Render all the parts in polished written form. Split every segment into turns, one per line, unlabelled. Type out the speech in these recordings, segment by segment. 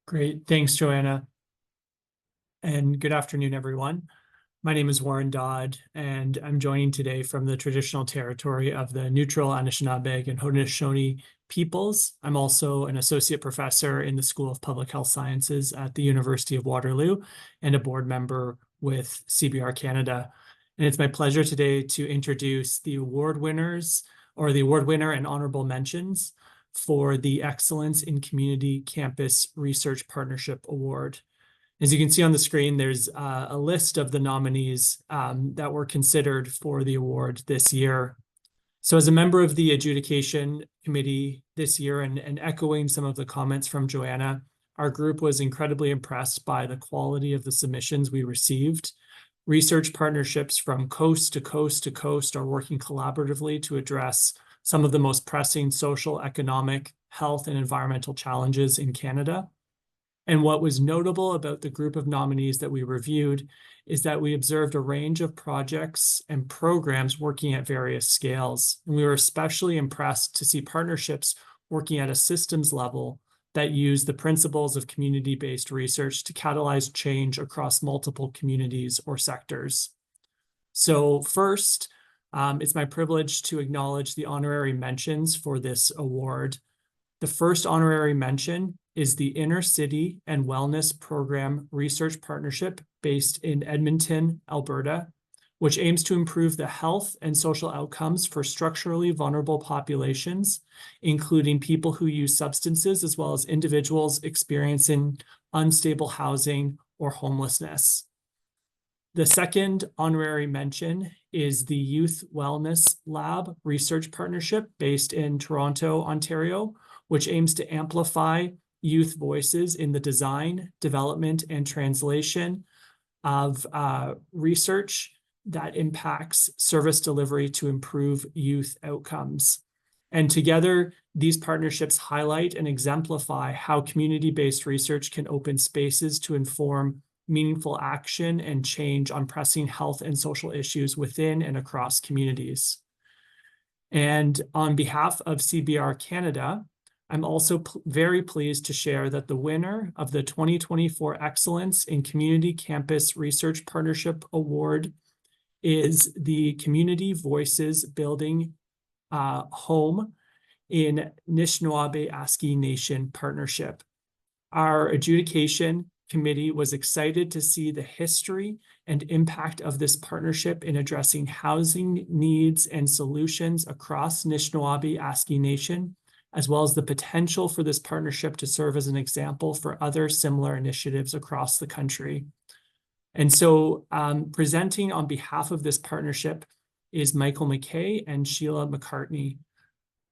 Great. Thanks, Joanna. And good afternoon, everyone. My name is Warren Dodd, and I'm joining today from the traditional territory of the neutral Nishnawbe and Haudenosaunee peoples. I'm also an associate professor in the School of Public Health Sciences at the University of Waterloo and a board member with CBRCanada. And it's my pleasure today to introduce the award winners, or the award winner and honorable mentions for the Excellence in Community Campus Research Partnership Award. As you can see on the screen, there's a list of the nominees that were considered for the award this year. So as a member of the adjudication committee this year and echoing some of the comments from Joanna, our group was incredibly impressed by the quality of the submissions we received. Research partnerships from coast to coast to coast are working collaboratively to address some of the most pressing social, economic, health, and environmental challenges in Canada. And what was notable about the group of nominees that we reviewed is that we observed a range of projects and programs working at various scales. And we were especially impressed to see partnerships working at a systems level that use the principles of community-based research to catalyze change across multiple communities or sectors. So first, it's my privilege to acknowledge the honorary mentions for this award. The first honorary mention is the Inner City and Wellness Program Research Partnership based in Edmonton, Alberta, which aims to improve the health and social outcomes for structurally vulnerable populations, including people who use substances, as well as individuals experiencing unstable housing or homelessness. The second honorary mention is the Youth Wellness Lab Research Partnership based in Toronto, Ontario, which aims to amplify youth voices in the design, development, and translation of research that impacts service delivery to improve youth outcomes. And together, these partnerships highlight and exemplify how community-based research can open spaces to inform meaningful action and change on pressing health and social issues within and across communities. And on behalf of CBRCanada, I'm also very pleased to share that the winner of the 2024 Excellence in Community Campus Research Partnership Award is the Community Voices Building Home in Nishnawbe Aski Nation Partnership. Our adjudication committee was excited to see the history and impact of this partnership in addressing housing needs and solutions across Nishnawbe Aski Nation, as well as the potential for this partnership to serve as an example for other similar initiatives across the country. And so presenting on behalf of this partnership is Michael McKay and Shelagh McCartney.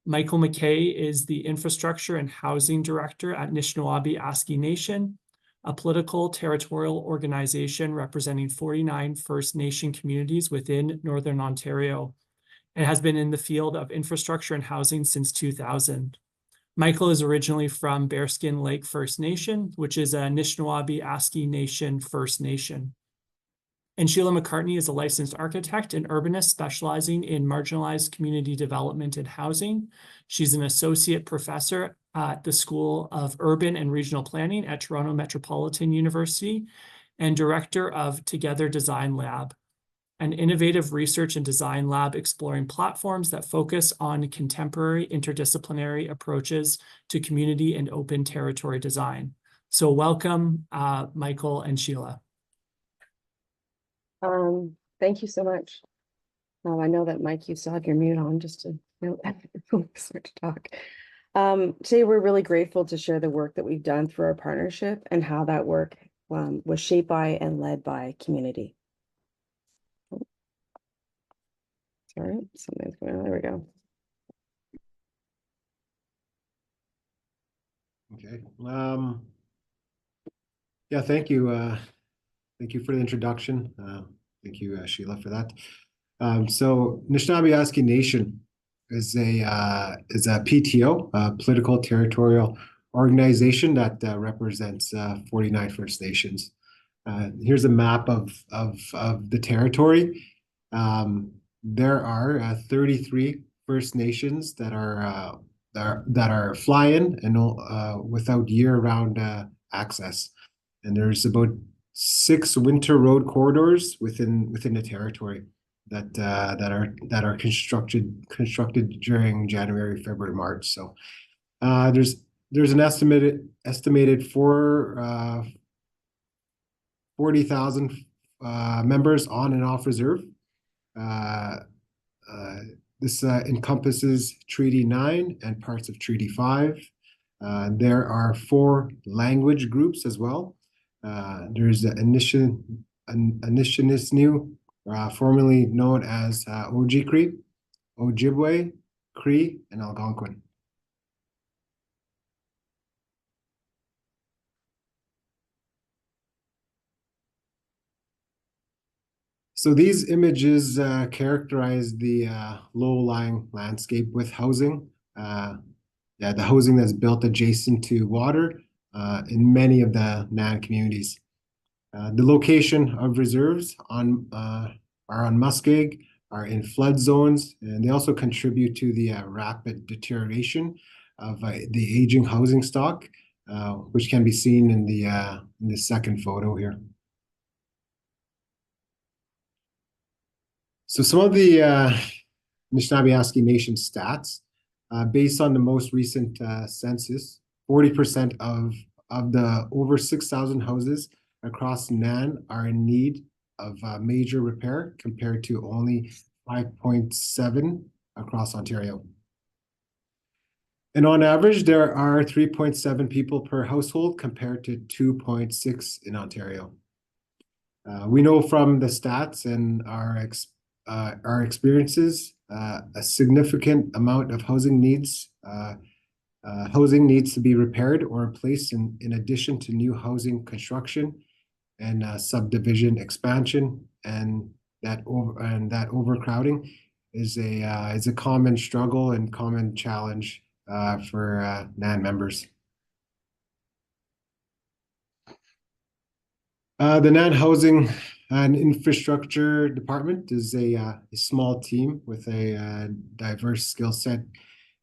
Michael McKay is the Infrastructure and Housing Director at Nishnawbe Aski Nation, a political territorial organization representing 49 First Nation communities within Northern Ontario, and has been in the field of infrastructure and housing since 2000. Michael is originally from Bearskin Lake First Nation, which is a Nishnawbe Aski Nation First Nation. And Shelagh McCartney is a licensed architect and urbanist specializing in marginalized community development and housing. She's an associate professor at the School of Urban and Regional Planning at Toronto Metropolitan University and director of Together Design Lab, an innovative research and design lab exploring platforms that focus on contemporary interdisciplinary approaches to community and open territory design. So welcome, Michael and Shelagh.
Thank you so much. I know that, Mike, you still have your mute on, just to note that we start to talk. Today, we're really grateful to share the work that we've done through our partnership and how that work was shaped by and led by community. Sorry, something's going on. There we go.
Okay. Yeah, thank you. Thank you for the introduction. Thank you, Shelagh, for that. So Nishnawbe Aski Nation is a PTO, a political territorial organization that represents 49 First Nations. Here's a map of the territory. There are 33 First Nations that are fly-in and without year-round access. And there's about 6 winter road corridors within the territory that are constructed during January, February, March. So there's an estimated 40,000 members on and off reserve. This encompasses Treaty 9 and parts of Treaty 5. There are 4 language groups as well. There's the Anishinaabe, formerly known as Ojibwe, Cree, and Algonquin. So these images characterize the low-lying landscape with housing. The housing that's built adjacent to water in many of the NAN communities. The location of reserves are on muskeg, are in flood zones, and they also contribute to the rapid deterioration of the aging housing stock, which can be seen in the second photo here. So some of the Nishnawbe Aski Nation stats, based on the most recent census, 40% of the over 6,000 houses across NAN are in need of major repair, compared to only 5.7 across Ontario. And on average, there are 3.7 people per household compared to 2.6 in Ontario. We know from the stats and our experiences, a significant amount of housing needs to be repaired or replaced in addition to new housing construction and subdivision expansion, and that overcrowding is a common struggle and common challenge for NAN members. The NAN Housing and Infrastructure Department is a small team with a diverse skill set,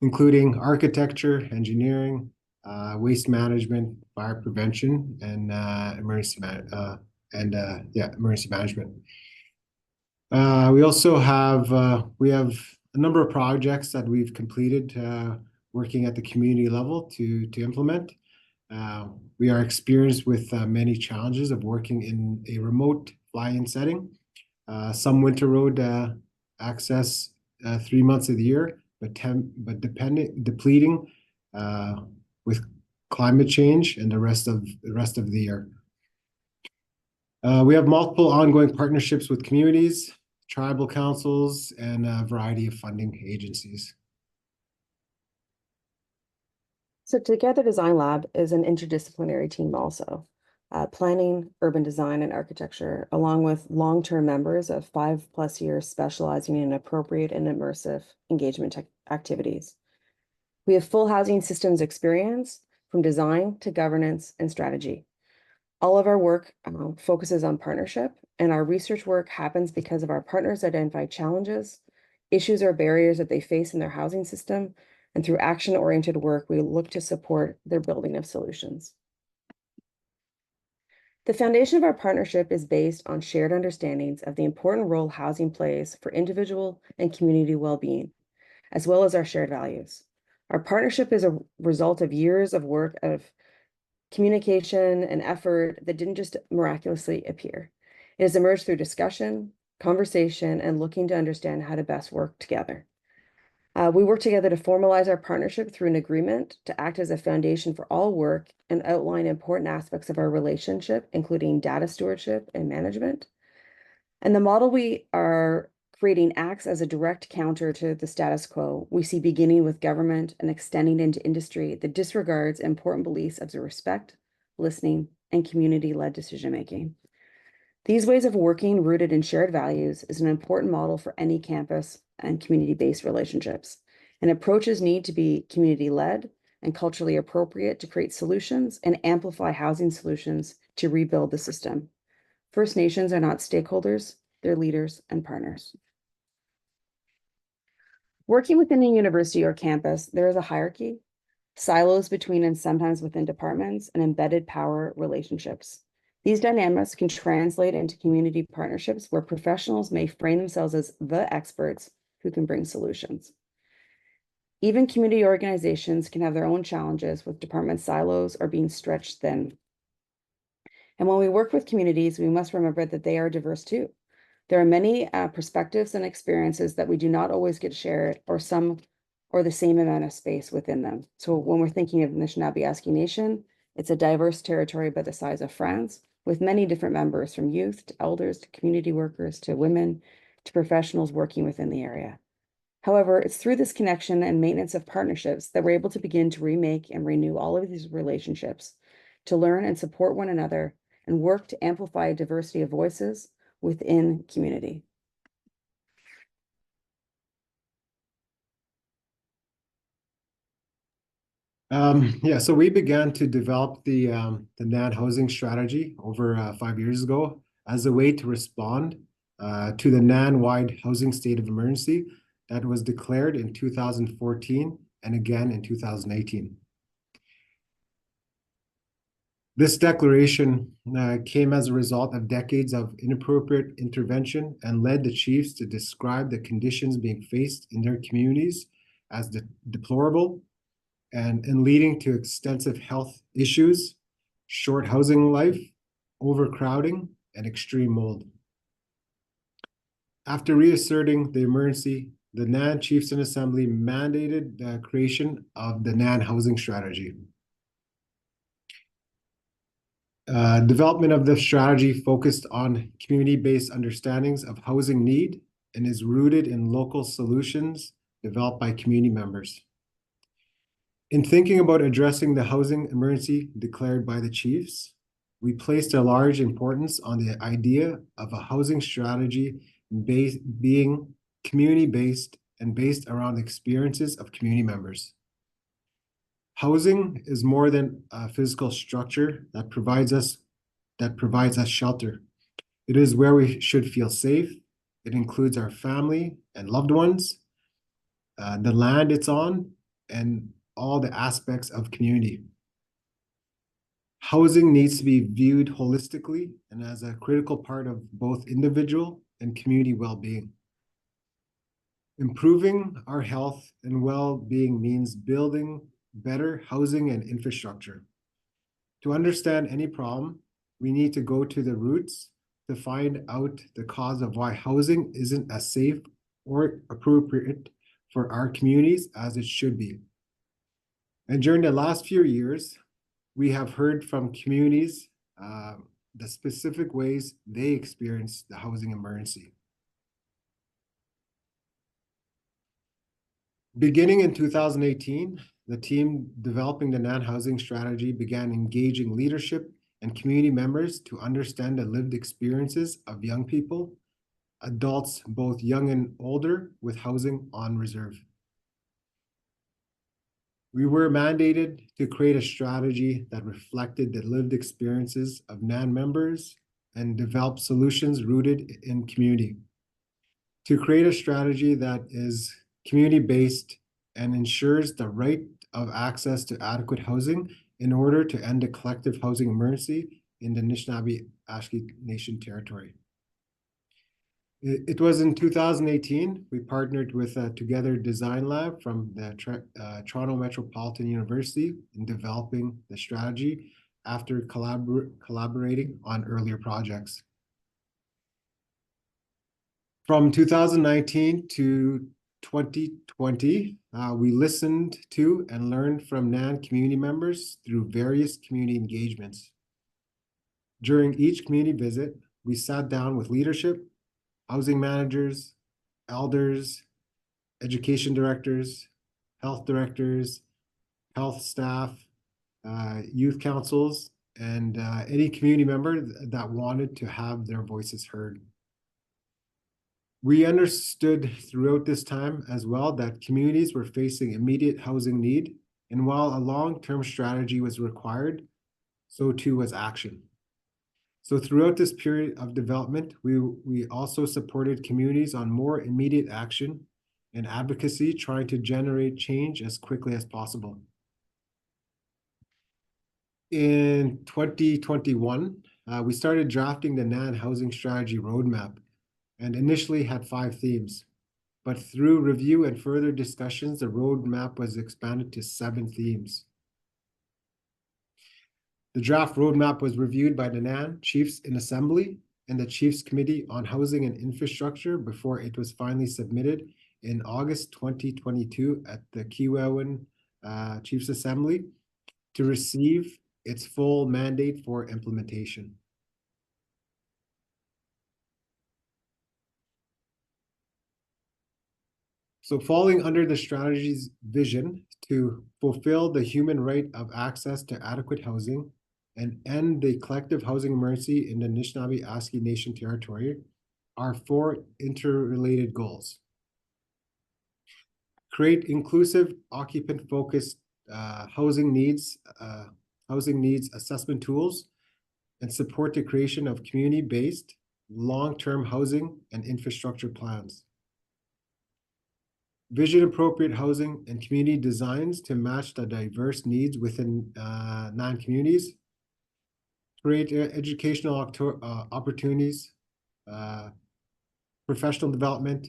including architecture, engineering, waste management, fire prevention, and emergency management. We also have a number of projects that we've completed working at the community level to implement. We are experienced with many challenges of working in a remote fly-in setting. Some winter road access 3 months of the year, but depleting with climate change and the rest of the year. We have multiple ongoing partnerships with communities, tribal councils, and a variety of funding agencies.
So Together Design Lab is an interdisciplinary team also. Planning, urban design, and architecture, along with long-term members of 5+ years specializing in appropriate and immersive engagement activities. We have full housing systems experience from design to governance and strategy. All of our work focuses on partnership, and our research work happens because of our partners identify challenges, issues, or barriers that they face in their housing system, and through action-oriented work, we look to support their building of solutions. The foundation of our partnership is based on shared understandings of the important role housing plays for individual and community well-being, as well as our shared values. Our partnership is a result of years of work of communication and effort that didn't just miraculously appear. It has emerged through discussion, conversation, and looking to understand how to best work together. We work together to formalize our partnership through an agreement to act as a foundation for all work and outline important aspects of our relationship, including data stewardship and management. And the model we are creating acts as a direct counter to the status quo we see beginning with government and extending into industry that disregards important beliefs of respect, listening, and community-led decision-making. These ways of working rooted in shared values is an important model for any campus and community-based relationships. And approaches need to be community-led and culturally appropriate to create solutions and amplify housing solutions to rebuild the system. First Nations are not stakeholders, they're leaders and partners. Working within a university or campus, there is a hierarchy. silos between and sometimes within departments, and embedded power relationships. These dynamics can translate into community partnerships where professionals may frame themselves as the experts who can bring solutions. Even community organizations can have their own challenges with department silos or being stretched thin. And when we work with communities, we must remember that they are diverse too. There are many perspectives and experiences that we do not always get shared or the same amount of space within them. So when we're thinking of Nishnawbe Aski Nation, it's a diverse territory by the size of France, with many different members, from youth to elders to community workers to women to professionals working within the area. However, it's through this connection and maintenance of partnerships that we're able to begin to remake and renew all of these relationships, to learn and support one another, and work to amplify a diversity of voices within community.
So we began to develop the NAN housing strategy over 5 years ago as a way to respond to the NAN-wide housing state of emergency that was declared in 2014 and again in 2018. This declaration came as a result of decades of inappropriate intervention and led the chiefs to describe the conditions being faced in their communities as deplorable and leading to extensive health issues, short housing life, overcrowding, and extreme mold. After reasserting the emergency, the NAN Chiefs and Assembly mandated the creation of the NAN housing strategy. Development of the strategy focused on community-based understandings of housing need and is rooted in local solutions developed by community members. In thinking about addressing the housing emergency declared by the chiefs, we placed a large importance on the idea of a housing strategy being community-based and based around the experiences of community members. Housing is more than a physical structure that provides us shelter. It is where we should feel safe. It includes our family and loved ones, the land it's on, and all the aspects of community. Housing needs to be viewed holistically and as a critical part of both individual and community well-being. Improving our health and well-being means building better housing and infrastructure. To understand any problem, we need to go to the roots to find out the cause of why housing isn't as safe or appropriate for our communities as it should be. And during the last few years, we have heard from communities the specific ways they experience the housing emergency. Beginning in 2018, the team developing the NAN housing strategy began engaging leadership and community members to understand the lived experiences of young people, adults both young and older, with housing on reserve. We were mandated to create a strategy that reflected the lived experiences of NAN members and develop solutions rooted in community. To create a strategy that is community-based and ensures the right of access to adequate housing in order to end the collective housing emergency in the Nishnawbe Aski Nation territory. It was in 2018, we partnered with Together Design Lab from the Toronto Metropolitan University in developing the strategy after collaborating on earlier projects. From 2019 to 2020, we listened to and learned from NAN community members through various community engagements. During each community visit, we sat down with leadership, housing managers, elders, education directors, health directors, health staff, youth councils, and any community member that wanted to have their voices heard. We understood throughout this time as well that communities were facing immediate housing need, and while a long-term strategy was required, so too was action. So throughout this period of development, we also supported communities on more immediate action and advocacy, trying to generate change as quickly as possible. In 2021, we started drafting the NAN Housing Strategy Roadmap and initially had 5 themes. But through review and further discussions, the roadmap was expanded to 7 themes. The draft roadmap was reviewed by the NAN Chiefs in Assembly and the Chiefs Committee on Housing and Infrastructure before it was finally submitted in August 2022 at the Kiwewin Chiefs Assembly to receive its full mandate for implementation. So falling under the strategy's vision to fulfill the human right of access to adequate housing and end the collective housing emergency in the Nishnawbe Aski Nation territory are 4 interrelated goals. Create inclusive, occupant-focused housing needs assessment tools and support the creation of community-based, long-term housing and infrastructure plans. Vision-appropriate housing and community designs to match the diverse needs within NAN communities. Create educational opportunities, professional development,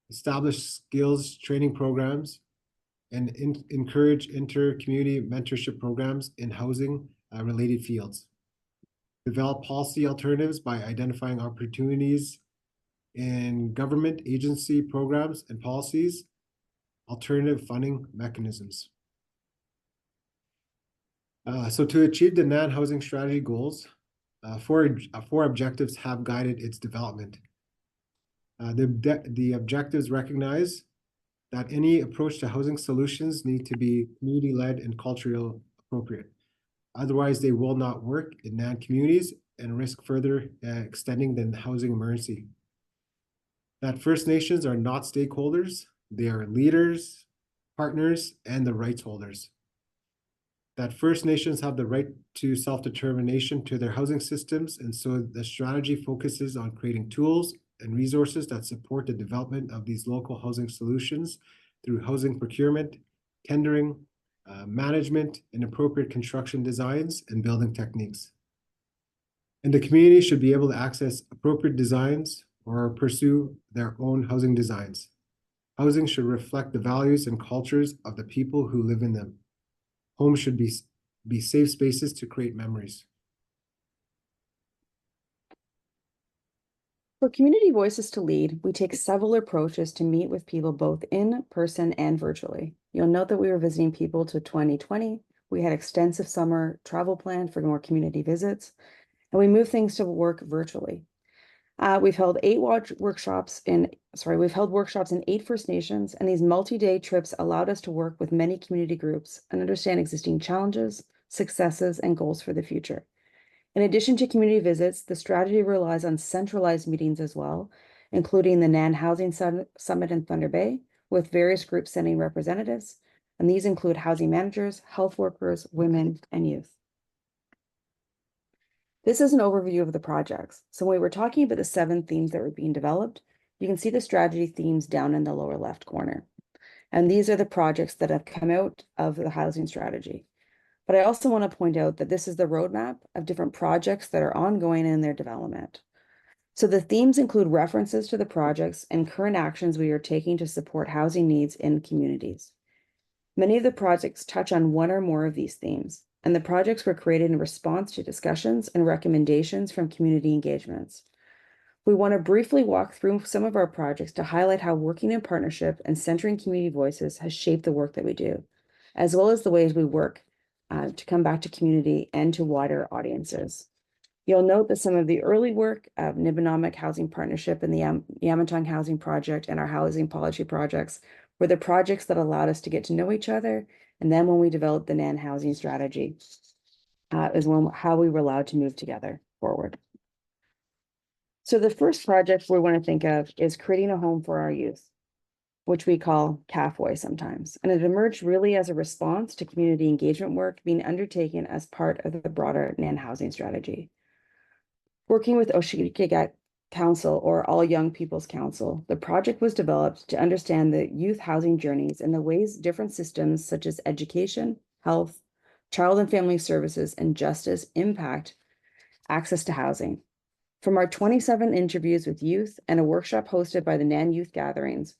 establish skills training programs, and encourage inter-community mentorship programs in housing related fields. Develop policy alternatives by identifying opportunities in government agency programs and policies, alternative funding mechanisms. So to achieve the NAN housing strategy goals, 4 objectives have guided its development. The objectives recognize that any approach to housing solutions need to be community-led and culturally appropriate. Otherwise, they will not work in NAN communities and risk further extending the housing emergency. That First Nations are not stakeholders, they are leaders, partners, and the rights holders. That First Nations have the right to self-determination to their housing systems, and so the strategy focuses on creating tools and resources that support the development of these local housing solutions through housing procurement, tendering, management, and appropriate construction designs and building techniques. And the community should be able to access appropriate designs or pursue their own housing designs. Housing should reflect the values and cultures of the people who live in them. Homes should be safe spaces to create memories.
For community voices to lead, we take several approaches to meet with people both in person and virtually. You'll note that we were visiting people to 2020. We had extensive summer travel planned for more community visits, and we moved things to work virtually. We've held workshops in 8 First Nations, and these multi-day trips allowed us to work with many community groups and understand existing challenges, successes, and goals for the future. In addition to community visits, the strategy relies on centralized meetings as well, including the NAN Housing Summit in Thunder Bay, with various groups sending representatives, and these include housing managers, health workers, women, and youth. This is an overview of the projects. So when we were talking about the 7 themes that were being developed, you can see the strategy themes down in the lower left corner. And these are the projects that have come out of the housing strategy. But I also want to point out that this is the roadmap of different projects that are ongoing in their development. So the themes include references to the projects and current actions we are taking to support housing needs in communities. Many of the projects touch on one or more of these themes, and the projects were created in response to discussions and recommendations from community engagements. We want to briefly walk through some of our projects to highlight how working in partnership and centering community voices has shaped the work that we do, as well as the ways we work to come back to community and to wider audiences. You'll note that some of the early work of Nibinamik Housing Partnership and the Yamatong Housing Project and our housing policy projects were the projects that allowed us to get to know each other. And then when we developed the NAN housing strategy, is how we were allowed to move together forward. So the first project we want to think of is creating a home for our youth, which we call CAFWay sometimes. And it emerged really as a response to community engagement work being undertaken as part of the broader NAN housing strategy. Working with Oshikigak Council, or All Young People's Council, the project was developed to understand the youth housing journeys and the ways different systems such as education, health, child and family services, and justice impact access to housing. From our 27 interviews with youth and a workshop hosted by the NAN Youth Gatherings,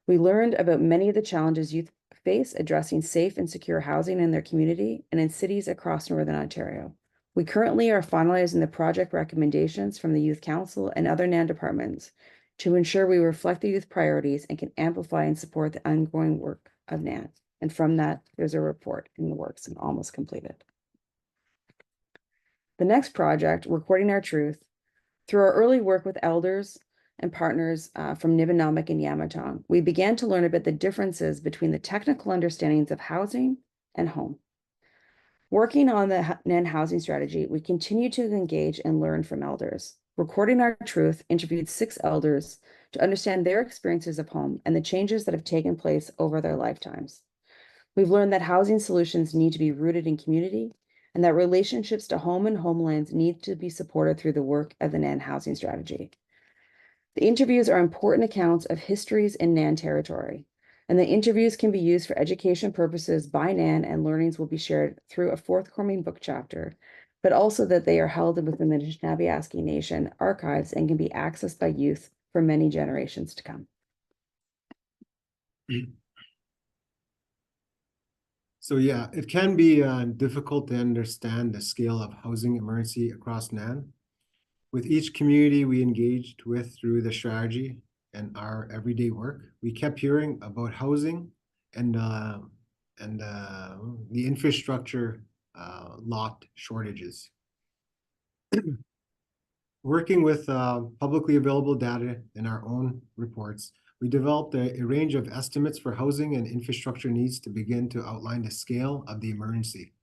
we learned about many of the challenges youth face addressing safe and secure housing in their community and in cities across Northern Ontario. We currently are finalizing the project recommendations from the Youth Council and other NAN departments to ensure we reflect the youth priorities and can amplify and support the ongoing work of NAN. And from that, there's a report in the works and almost completed. The next project, Recording Our Truth, through our early work with elders and partners from Nishnawbe and Yamatong, we began to learn about the differences between the technical understandings of housing and home. Working on the NAN housing strategy, we continue to engage and learn from elders. Recording Our Truth interviewed 6 elders to understand their experiences of home and the changes that have taken place over their lifetimes. We've learned that housing solutions need to be rooted in community and that relationships to home and homelands need to be supported through the work of the NAN housing strategy. The interviews are important accounts of histories in NAN territory, and the interviews can be used for education purposes by NAN, and learnings will be shared through a forthcoming book chapter, but also that they are held within the Nishnawbe Aski Nation archives and can be accessed by youth for many generations to come.
So yeah, it can be difficult to understand the scale of housing emergency across NAN. With each community we engaged with through the strategy and our everyday work, we kept hearing about housing and the infrastructure lot shortages. Working with publicly available data in our own reports, we developed a range of estimates for housing and infrastructure needs to begin to outline the scale of the emergency.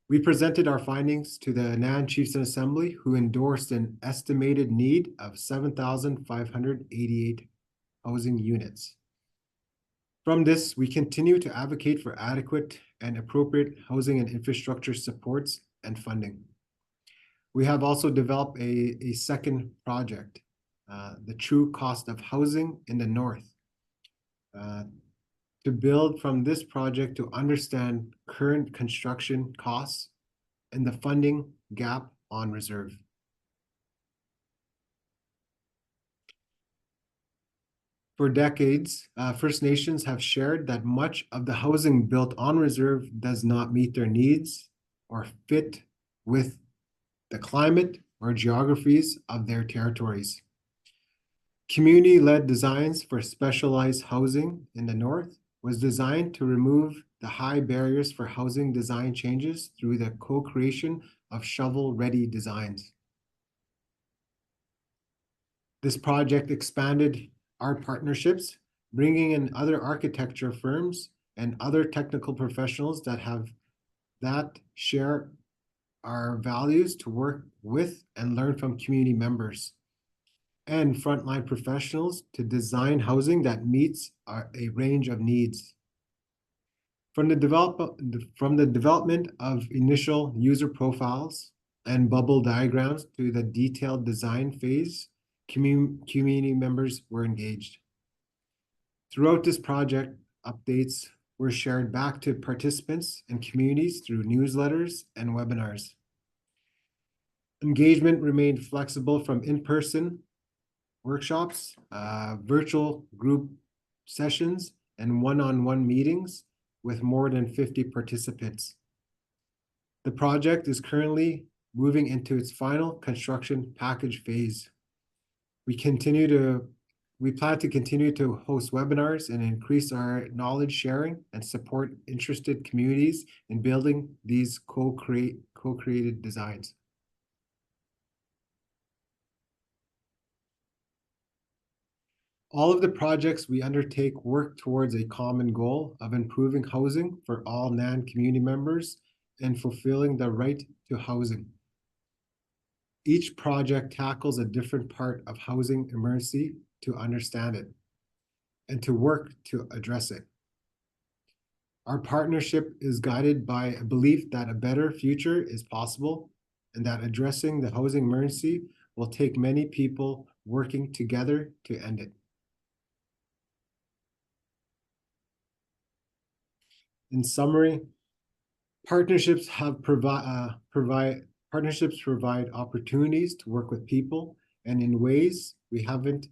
We presented our findings to the NAN Chiefs and Assembly, who endorsed an estimated need of 7,588 housing units. From this, we continue to advocate for adequate and appropriate housing and infrastructure supports and funding. We have also developed a second project, the true cost of housing in the North, to build from this project to understand current construction costs and the funding gap on reserve. For decades, First Nations have shared that much of the housing built on reserve does not meet their needs or fit with the climate or geographies of their territories. Community-led designs for specialized housing in the North was designed to remove the high barriers for housing design changes through the co-creation of shovel-ready designs. This project expanded our partnerships, bringing in other architecture firms and other technical professionals that share our values to work with and learn from community members and frontline professionals to design housing that meets a range of needs. From the development of initial user profiles and bubble diagrams to the detailed design phase, community members were engaged. Throughout this project, updates were shared back to participants and communities through newsletters and webinars. Engagement remained flexible from in-person workshops, virtual group sessions, and one-on-one meetings with more than 50 participants. The project is currently moving into its final construction package phase. We plan to continue to host webinars and increase our knowledge sharing and support interested communities in building these co-created designs. All of the projects we undertake work towards a common goal of improving housing for all NAN community members and fulfilling the right to housing. Each project tackles a different part of housing emergency to understand it and to work to address it. Our partnership is guided by a belief that a better future is possible and that addressing the housing emergency will take many people working together to end it. In summary, Partnerships provide opportunities to work with people and in ways we haven't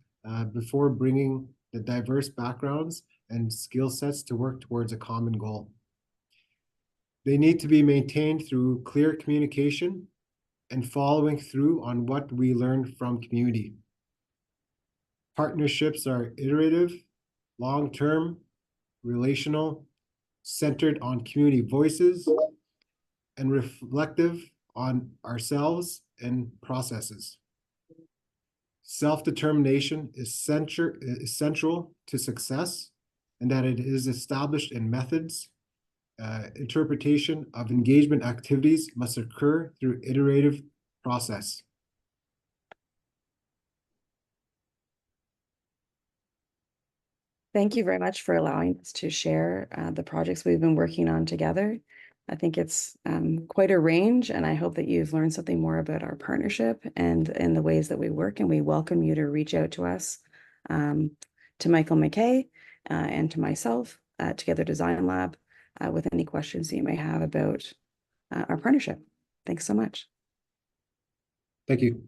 before, bringing the diverse backgrounds and skill sets to work towards a common goal. They need to be maintained through clear communication and following through on what we learn from community. Partnerships are iterative, long-term, relational, centered on community voices, and reflective on ourselves and processes. Self-determination is central to success, and that it is established in methods. Interpretation of engagement activities must occur through iterative process.
Thank you very much for allowing us to share the projects we've been working on together. I think it's quite a range, and I hope that you've learned something more about our partnership and the ways that we work, and we welcome you to reach out to us, to Michael McKay and to myself, Together Design Lab, with any questions that you may have about our partnership. Thanks so much.
Thank you.